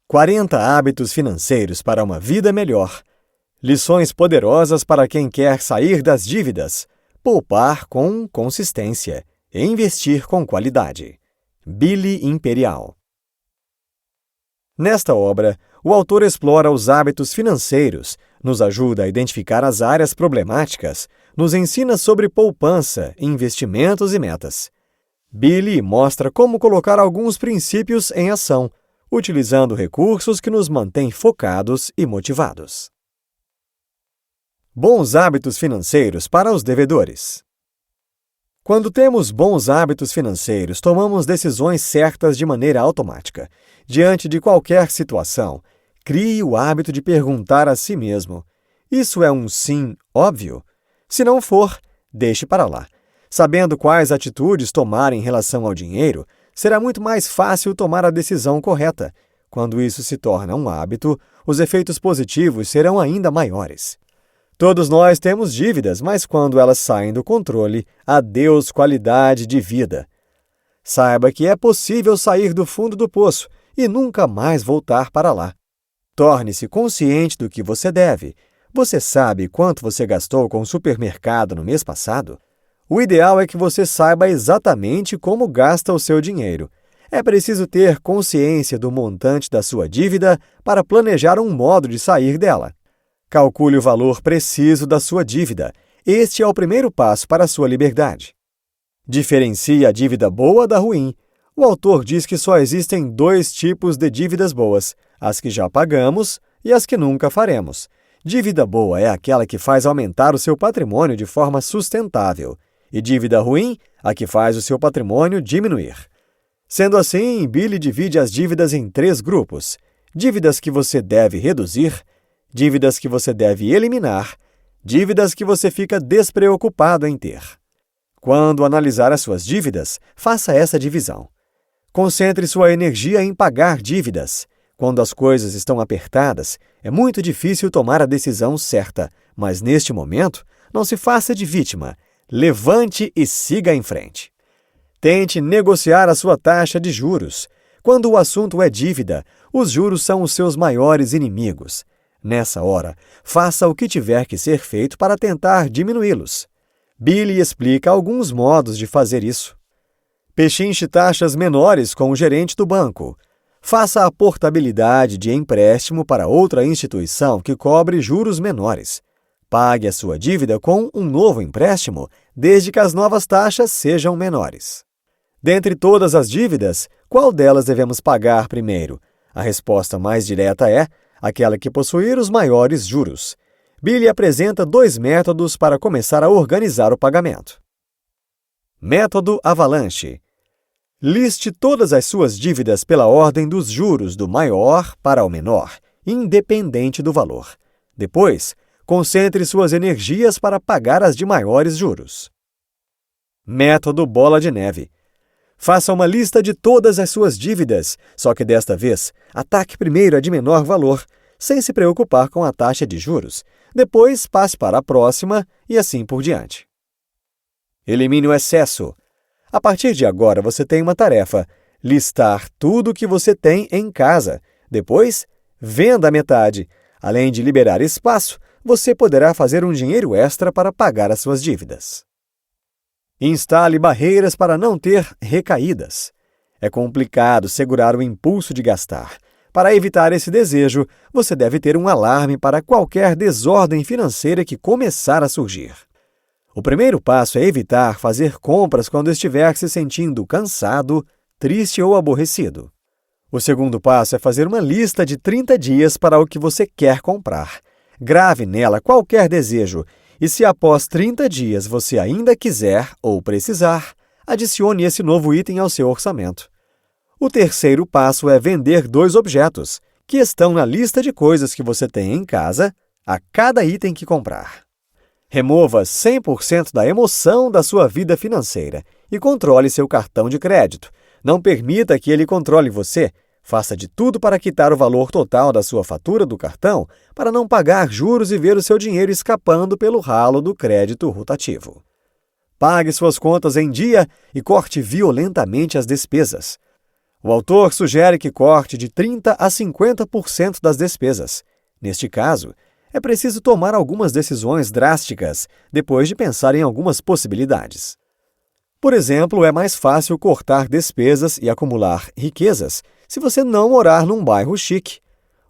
40 hábitos financeiros para uma vida melhor. Lições poderosas para quem quer sair das dívidas. Poupar com consistência e investir com qualidade. Billy Imperial. Nesta obra, o autor explora os hábitos financeiros, nos ajuda a identificar as áreas problemáticas, nos ensina sobre poupança, investimentos e metas. Billy mostra como colocar alguns princípios em ação, utilizando recursos que nos mantêm focados e motivados. Bons hábitos financeiros para os devedores. Quando temos bons hábitos financeiros, tomamos decisões certas de maneira automática. Diante de qualquer situação, crie o hábito de perguntar a si mesmo: isso é um sim óbvio? Se não for, deixe para lá. Sabendo quais atitudes tomar em relação ao dinheiro, será muito mais fácil tomar a decisão correta. Quando isso se torna um hábito, os efeitos positivos serão ainda maiores. Todos nós temos dívidas, mas quando elas saem do controle, adeus qualidade de vida. Saiba que é possível sair do fundo do poço e nunca mais voltar para lá. Torne-se consciente do que você deve. Você sabe quanto você gastou com o supermercado no mês passado? O ideal é que você saiba exatamente como gasta o seu dinheiro. É preciso ter consciência do montante da sua dívida para planejar um modo de sair dela. Calcule o valor preciso da sua dívida. Este é o primeiro passo para a sua liberdade. Diferencie a dívida boa da ruim. O autor diz que só existem 2 tipos de dívidas boas: as que já pagamos e as que nunca faremos. Dívida boa é aquela que faz aumentar o seu patrimônio de forma sustentável. E dívida ruim, a que faz o seu patrimônio diminuir. Sendo assim, Billy divide as dívidas em 3 grupos: dívidas que você deve reduzir, dívidas que você deve eliminar, dívidas que você fica despreocupado em ter. Quando analisar as suas dívidas, faça essa divisão. Concentre sua energia em pagar dívidas. Quando as coisas estão apertadas, é muito difícil tomar a decisão certa, mas neste momento, não se faça de vítima. Levante e siga em frente. Tente negociar a sua taxa de juros. Quando o assunto é dívida, os juros são os seus maiores inimigos. Nessa hora, faça o que tiver que ser feito para tentar diminuí-los. Billy explica alguns modos de fazer isso. Pechinche taxas menores com o gerente do banco. Faça a portabilidade de empréstimo para outra instituição que cobre juros menores. Pague a sua dívida com um novo empréstimo, desde que as novas taxas sejam menores. Dentre todas as dívidas, qual delas devemos pagar primeiro? A resposta mais direta é aquela que possuir os maiores juros. Billy apresenta 2 métodos para começar a organizar o pagamento. Método Avalanche. Liste todas as suas dívidas pela ordem dos juros, do maior para o menor, independente do valor. Depois, concentre suas energias para pagar as de maiores juros. Método Bola de Neve. Faça uma lista de todas as suas dívidas, só que desta vez, ataque primeiro a de menor valor, sem se preocupar com a taxa de juros. Depois, passe para a próxima e assim por diante. Elimine o excesso. A partir de agora, você tem uma tarefa: listar tudo o que você tem em casa. Depois, venda a metade. Além de liberar espaço, você poderá fazer um dinheiro extra para pagar as suas dívidas. Instale barreiras para não ter recaídas. É complicado segurar o impulso de gastar. Para evitar esse desejo, você deve ter um alarme para qualquer desordem financeira que começar a surgir. O primeiro passo é evitar fazer compras quando estiver se sentindo cansado, triste ou aborrecido. O segundo passo é fazer uma lista de 30 dias para o que você quer comprar. Grave nela qualquer desejo e, se após 30 dias você ainda quiser ou precisar, adicione esse novo item ao seu orçamento. O terceiro passo é vender 2 objetos, que estão na lista de coisas que você tem em casa, a cada item que comprar. Remova 100% da emoção da sua vida financeira e controle seu cartão de crédito. Não permita que ele controle você. Faça de tudo para quitar o valor total da sua fatura do cartão para não pagar juros e ver o seu dinheiro escapando pelo ralo do crédito rotativo. Pague suas contas em dia e corte violentamente as despesas. O autor sugere que corte de 30% a 50% das despesas. Neste caso, é preciso tomar algumas decisões drásticas depois de pensar em algumas possibilidades. Por exemplo, é mais fácil cortar despesas e acumular riquezas se você não morar num bairro chique.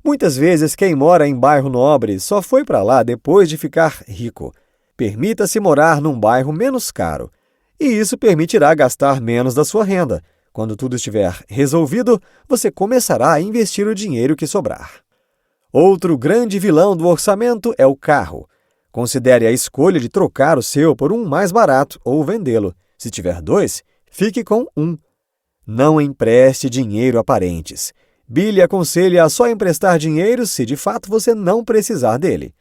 Muitas vezes, quem mora em bairro nobre só foi para lá depois de ficar rico. Permita-se morar num bairro menos caro, e isso permitirá gastar menos da sua renda. Quando tudo estiver resolvido, você começará a investir o dinheiro que sobrar. Outro grande vilão do orçamento é o carro. Considere a escolha de trocar o seu por um mais barato ou vendê-lo. Se tiver dois, fique com um. Não empreste dinheiro a parentes. Billy aconselha a só emprestar dinheiro se de fato você não precisar dele.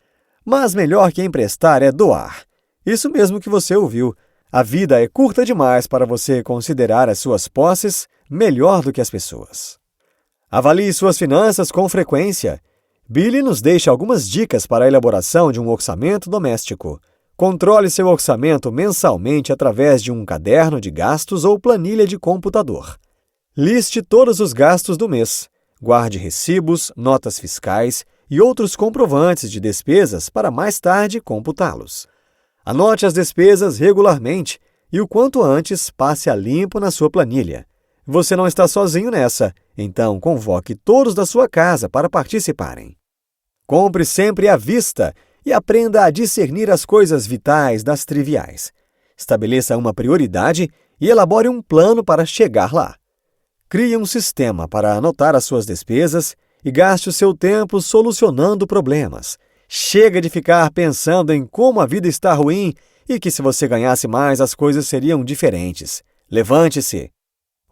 Mas melhor que emprestar é doar. Isso mesmo que você ouviu. A vida é curta demais para você considerar as suas posses melhor do que as pessoas. Avalie suas finanças com frequência. Billy nos deixa algumas dicas para a elaboração de um orçamento doméstico. Controle seu orçamento mensalmente através de um caderno de gastos ou planilha de computador. Liste todos os gastos do mês. Guarde recibos, notas fiscais e outros comprovantes de despesas para mais tarde computá-los. Anote as despesas regularmente e o quanto antes passe a limpo na sua planilha. Você não está sozinho nessa, então convoque todos da sua casa para participarem. Compre sempre à vista e aprenda a discernir as coisas vitais das triviais. Estabeleça uma prioridade e elabore um plano para chegar lá. Crie um sistema para anotar as suas despesas e gaste o seu tempo solucionando problemas. Chega de ficar pensando em como a vida está ruim e que se você ganhasse mais as coisas seriam diferentes. Levante-se!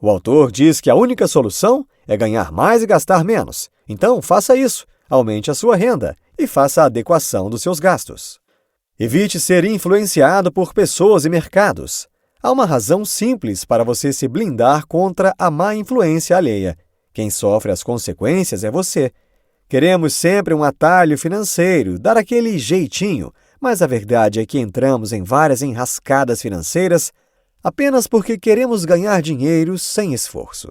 O autor diz que a única solução é ganhar mais e gastar menos. Então, faça isso. Aumente a sua renda e faça a adequação dos seus gastos. Evite ser influenciado por pessoas e mercados. Há uma razão simples para você se blindar contra a má influência alheia. Quem sofre as consequências é você. Queremos sempre um atalho financeiro, dar aquele jeitinho, mas a verdade é que entramos em várias enrascadas financeiras apenas porque queremos ganhar dinheiro sem esforço.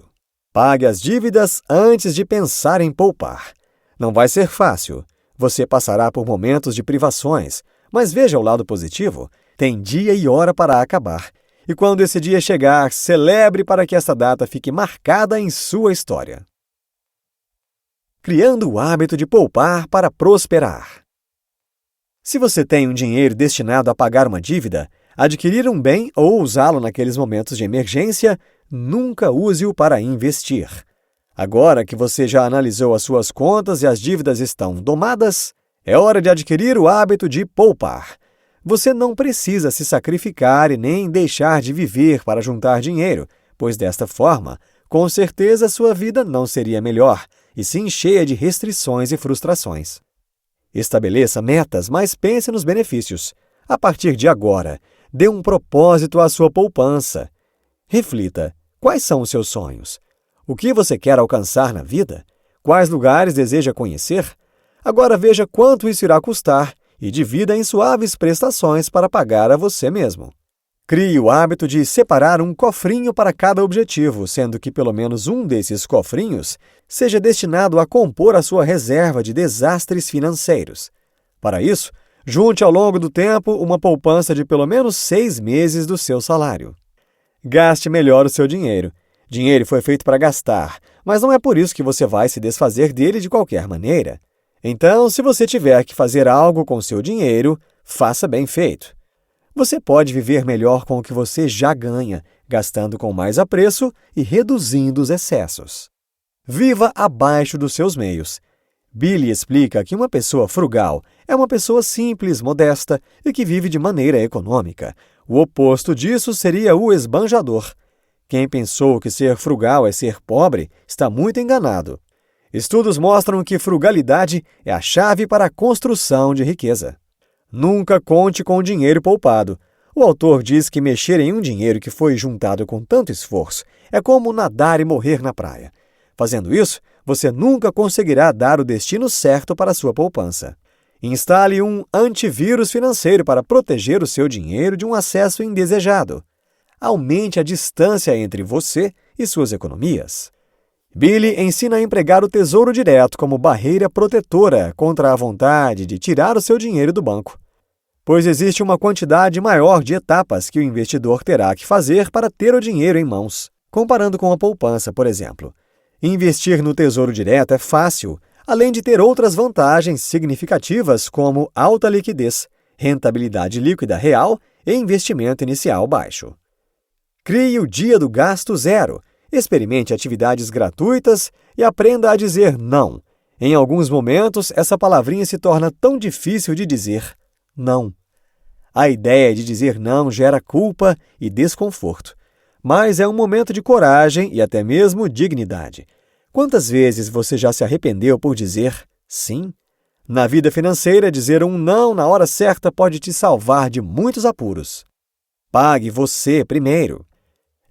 Pague as dívidas antes de pensar em poupar. Não vai ser fácil. Você passará por momentos de privações, mas veja o lado positivo. Tem dia e hora para acabar. E quando esse dia chegar, celebre para que esta data fique marcada em sua história. Criando o hábito de poupar para prosperar. Se você tem um dinheiro destinado a pagar uma dívida, adquirir um bem ou usá-lo naqueles momentos de emergência, nunca use-o para investir. Agora que você já analisou as suas contas e as dívidas estão domadas, é hora de adquirir o hábito de poupar. Você não precisa se sacrificar e nem deixar de viver para juntar dinheiro, pois desta forma, com certeza sua vida não seria melhor, e sim cheia de restrições e frustrações. Estabeleça metas, mas pense nos benefícios. A partir de agora, dê um propósito à sua poupança. Reflita, quais são os seus sonhos? O que você quer alcançar na vida? Quais lugares deseja conhecer? Agora veja quanto isso irá custar e divida em suaves prestações para pagar a você mesmo. Crie o hábito de separar um cofrinho para cada objetivo, sendo que pelo menos um desses cofrinhos seja destinado a compor a sua reserva de desastres financeiros. Para isso, junte ao longo do tempo uma poupança de pelo menos 6 meses do seu salário. Gaste melhor o seu dinheiro. Dinheiro foi feito para gastar, mas não é por isso que você vai se desfazer dele de qualquer maneira. Então, se você tiver que fazer algo com seu dinheiro, faça bem feito. Você pode viver melhor com o que você já ganha, gastando com mais apreço e reduzindo os excessos. Viva abaixo dos seus meios. Billy explica que uma pessoa frugal é uma pessoa simples, modesta e que vive de maneira econômica. O oposto disso seria o esbanjador. Quem pensou que ser frugal é ser pobre está muito enganado. Estudos mostram que frugalidade é a chave para a construção de riqueza. Nunca conte com o dinheiro poupado. O autor diz que mexer em um dinheiro que foi juntado com tanto esforço é como nadar e morrer na praia. Fazendo isso, você nunca conseguirá dar o destino certo para a sua poupança. Instale um antivírus financeiro para proteger o seu dinheiro de um acesso indesejado. Aumente a distância entre você e suas economias. Billy ensina a empregar o Tesouro Direto como barreira protetora contra a vontade de tirar o seu dinheiro do banco, pois existe uma quantidade maior de etapas que o investidor terá que fazer para ter o dinheiro em mãos, comparando com a poupança, por exemplo. Investir no Tesouro Direto é fácil, além de ter outras vantagens significativas como alta liquidez, rentabilidade líquida real e investimento inicial baixo. Crie o Dia do Gasto Zero. Experimente atividades gratuitas e aprenda a dizer não. Em alguns momentos, essa palavrinha se torna tão difícil de dizer não. A ideia de dizer não gera culpa e desconforto, mas é um momento de coragem e até mesmo dignidade. Quantas vezes você já se arrependeu por dizer sim? Na vida financeira, dizer um não na hora certa pode te salvar de muitos apuros. Pague você primeiro.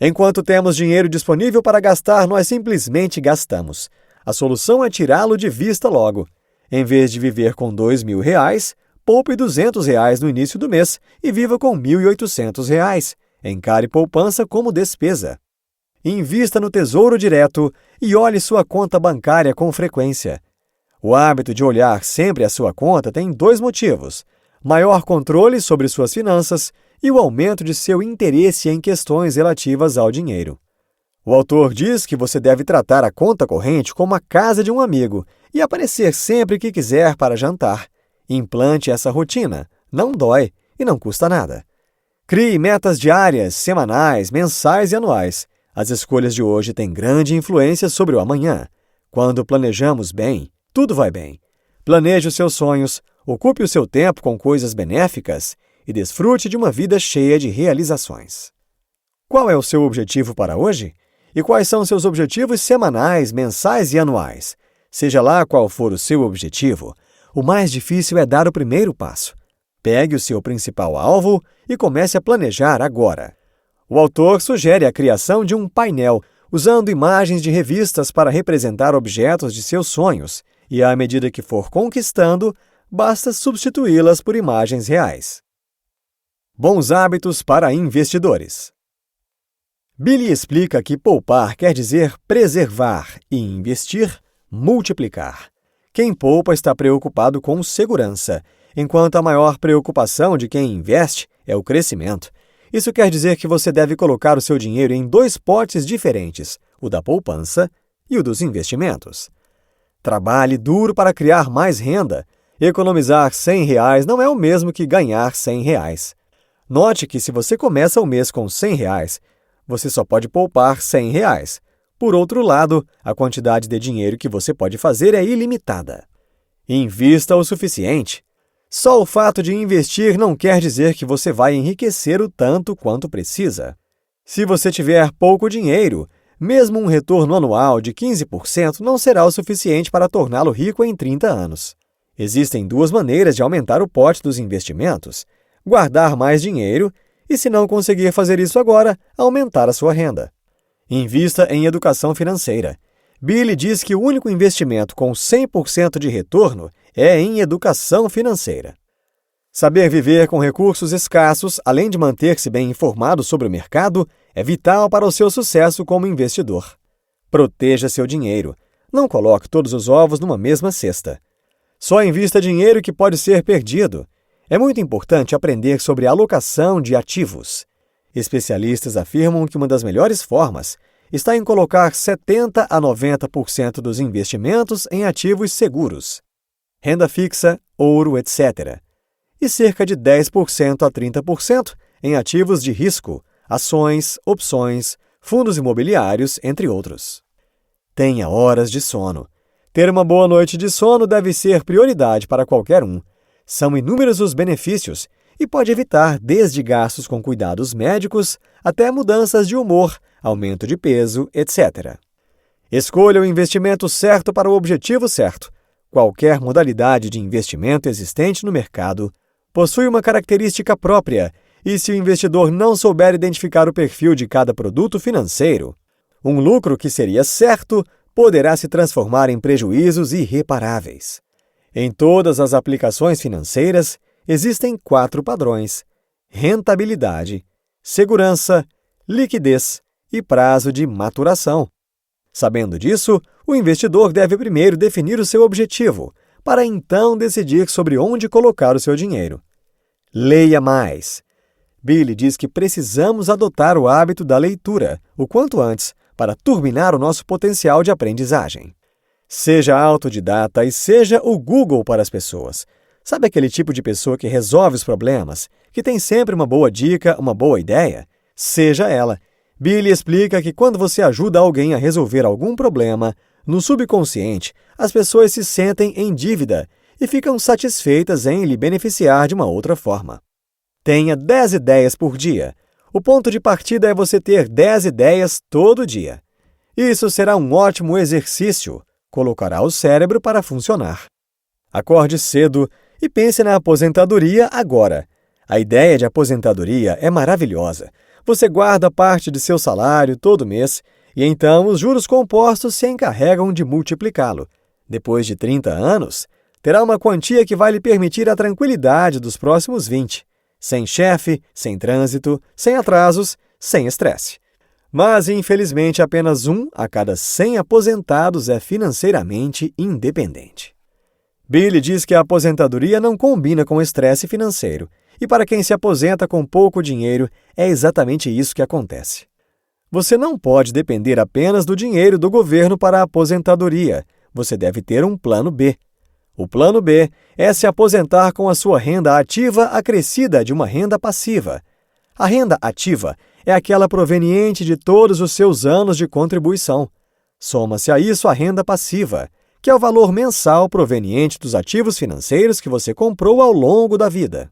Enquanto temos dinheiro disponível para gastar, nós simplesmente gastamos. A solução é tirá-lo de vista logo. Em vez de viver com R$ 2.000, poupe R$ 200 no início do mês e viva com R$ 1.800. Encare poupança como despesa. Invista no Tesouro Direto e olhe sua conta bancária com frequência. O hábito de olhar sempre a sua conta tem 2 motivos: maior controle sobre suas finanças e o aumento de seu interesse em questões relativas ao dinheiro. O autor diz que você deve tratar a conta corrente como a casa de um amigo e aparecer sempre que quiser para jantar. Implante essa rotina, não dói e não custa nada. Crie metas diárias, semanais, mensais e anuais. As escolhas de hoje têm grande influência sobre o amanhã. Quando planejamos bem, tudo vai bem. Planeje os seus sonhos, ocupe o seu tempo com coisas benéficas e desfrute de uma vida cheia de realizações. Qual é o seu objetivo para hoje? E quais são seus objetivos semanais, mensais e anuais? Seja lá qual for o seu objetivo, o mais difícil é dar o primeiro passo. Pegue o seu principal alvo e comece a planejar agora. O autor sugere a criação de um painel, usando imagens de revistas para representar objetos de seus sonhos, e à medida que for conquistando, basta substituí-las por imagens reais. Bons hábitos para investidores. Billy explica que poupar quer dizer preservar e investir, multiplicar. Quem poupa está preocupado com segurança, enquanto a maior preocupação de quem investe é o crescimento. Isso quer dizer que você deve colocar o seu dinheiro em 2 potes diferentes, o da poupança e o dos investimentos. Trabalhe duro para criar mais renda. Economizar R$ 100 não é o mesmo que ganhar R$ 100. Note que se você começa o mês com R$ 100, você só pode poupar R$ 100. Por outro lado, a quantidade de dinheiro que você pode fazer é ilimitada. Invista o suficiente. Só o fato de investir não quer dizer que você vai enriquecer o tanto quanto precisa. Se você tiver pouco dinheiro, mesmo um retorno anual de 15% não será o suficiente para torná-lo rico em 30 anos. Existem 2 maneiras de aumentar o pote dos investimentos: guardar mais dinheiro e, se não conseguir fazer isso agora, aumentar a sua renda. Invista em educação financeira. Billy diz que o único investimento com 100% de retorno é em educação financeira. Saber viver com recursos escassos, além de manter-se bem informado sobre o mercado, é vital para o seu sucesso como investidor. Proteja seu dinheiro. Não coloque todos os ovos numa mesma cesta. Só invista dinheiro que pode ser perdido. É muito importante aprender sobre alocação de ativos. Especialistas afirmam que uma das melhores formas está em colocar 70% a 90% dos investimentos em ativos seguros, renda fixa, ouro, etc., e cerca de 10% a 30% em ativos de risco, ações, opções, fundos imobiliários, entre outros. Tenha horas de sono. Ter uma boa noite de sono deve ser prioridade para qualquer um. São inúmeros os benefícios e pode evitar desde gastos com cuidados médicos até mudanças de humor, aumento de peso, etc. Escolha o investimento certo para o objetivo certo. Qualquer modalidade de investimento existente no mercado possui uma característica própria e, se o investidor não souber identificar o perfil de cada produto financeiro, um lucro que seria certo poderá se transformar em prejuízos irreparáveis. Em todas as aplicações financeiras, existem 4 padrões: rentabilidade, segurança, liquidez e prazo de maturação. Sabendo disso, o investidor deve primeiro definir o seu objetivo, para então decidir sobre onde colocar o seu dinheiro. Leia mais. Billy diz que precisamos adotar o hábito da leitura, o quanto antes, para turbinar o nosso potencial de aprendizagem. Seja autodidata e seja o Google para as pessoas. Sabe aquele tipo de pessoa que resolve os problemas, que tem sempre uma boa dica, uma boa ideia? Seja ela. Billy explica que quando você ajuda alguém a resolver algum problema, no subconsciente, as pessoas se sentem em dívida e ficam satisfeitas em lhe beneficiar de uma outra forma. Tenha 10 ideias por dia. O ponto de partida é você ter 10 ideias todo dia. Isso será um ótimo exercício. Colocará o cérebro para funcionar. Acorde cedo e pense na aposentadoria agora. A ideia de aposentadoria é maravilhosa. Você guarda parte de seu salário todo mês e então os juros compostos se encarregam de multiplicá-lo. Depois de 30 anos, terá uma quantia que vai lhe permitir a tranquilidade dos próximos 20. Sem chefe, sem trânsito, sem atrasos, sem estresse. Mas, infelizmente, apenas 1 a cada 100 aposentados é financeiramente independente. Billy diz que a aposentadoria não combina com o estresse financeiro, e para quem se aposenta com pouco dinheiro, é exatamente isso que acontece. Você não pode depender apenas do dinheiro do governo para a aposentadoria, você deve ter um plano B. O plano B é se aposentar com a sua renda ativa acrescida de uma renda passiva. A renda ativa é aquela proveniente de todos os seus anos de contribuição. Soma-se a isso a renda passiva, que é o valor mensal proveniente dos ativos financeiros que você comprou ao longo da vida.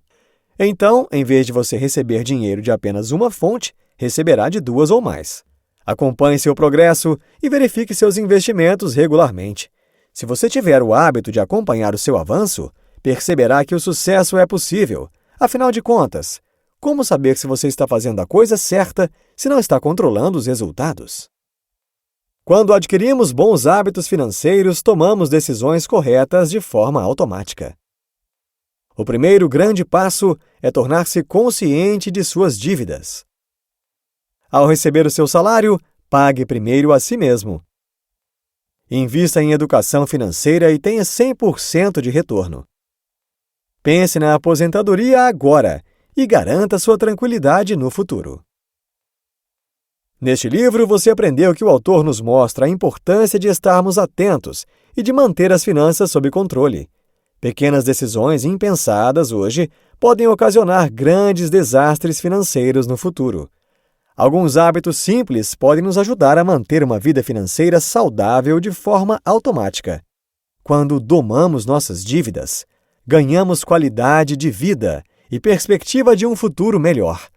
Então, em vez de você receber dinheiro de apenas uma fonte, receberá de 2 ou mais. Acompanhe seu progresso e verifique seus investimentos regularmente. Se você tiver o hábito de acompanhar o seu avanço, perceberá que o sucesso é possível. Afinal de contas, como saber se você está fazendo a coisa certa se não está controlando os resultados? Quando adquirimos bons hábitos financeiros, tomamos decisões corretas de forma automática. O primeiro grande passo é tornar-se consciente de suas dívidas. Ao receber o seu salário, pague primeiro a si mesmo. Invista em educação financeira e tenha 100% de retorno. Pense na aposentadoria agora e garanta sua tranquilidade no futuro. Neste livro, você aprendeu que o autor nos mostra a importância de estarmos atentos e de manter as finanças sob controle. Pequenas decisões impensadas hoje podem ocasionar grandes desastres financeiros no futuro. Alguns hábitos simples podem nos ajudar a manter uma vida financeira saudável de forma automática. Quando domamos nossas dívidas, ganhamos qualidade de vida e perspectiva de um futuro melhor.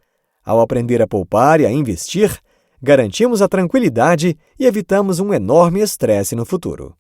Ao aprender a poupar e a investir, garantimos a tranquilidade e evitamos um enorme estresse no futuro.